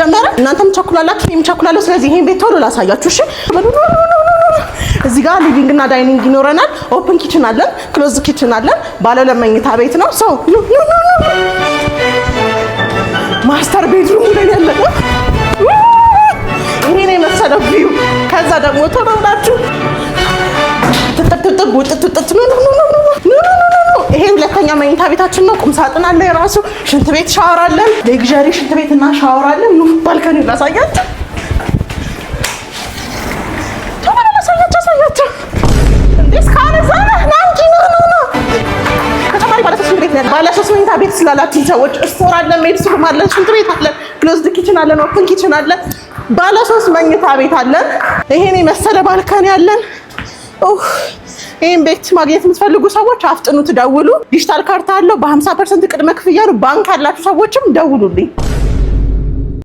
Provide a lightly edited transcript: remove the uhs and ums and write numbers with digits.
ተጀመረ። እናንተም ቸኩላላችሁ እኔም ቸኩላለሁ። ስለዚህ ይሄን ቤት ቶሎ ላሳያችሁ እሺ። እዚህ ጋር ሊቪንግ እና ዳይኒንግ ይኖረናል። ኦፕን ኪችን አለን፣ ክሎዝ ኪችን አለን። ባለ ለመኝታ ቤት ነው። ሶ ማስተር ቤድሩም ላይ ያለው ይሄን የመሰለው ቪው። ከዛ ደግሞ ቶሎ ብላችሁ ተተተተ ወጥተት ይሄ ሁለተኛ መኝታ ቤታችን ነው። ቁም ሳጥን አለ የራሱ፣ ሽንት ቤት ሻወር አለን። ሌግዠሪ ሽንት ቤት እና ሻወር አለን። ኑ ባልከኒ ላሳያችሁ። ታሳያችሁ እንዴስ ካለዛና ናንቺ ነው ከተማሪ ባለ 3 ቤት ነው። ባለ 3 መኝታ ቤት ስላላችሁ ሰዎች ስቶር አለን፣ ሜድስ ሩም አለን፣ ሽንት ቤት አለን፣ ክሎዝድ ኪችን አለን፣ ኦፕን ኪችን አለን። ባለ 3 መኝታ ቤት አለን። ይሄን የመሰለ ባልከኒ አለን። ይሄን ቤት ማግኘት የምትፈልጉ ሰዎች አፍጥኑ፣ ትደውሉ። ዲጂታል ካርታ አለው። በ50% ቅድመ ክፍያ ነው። ባንክ ያላችሁ ሰዎችም ደውሉልኝ።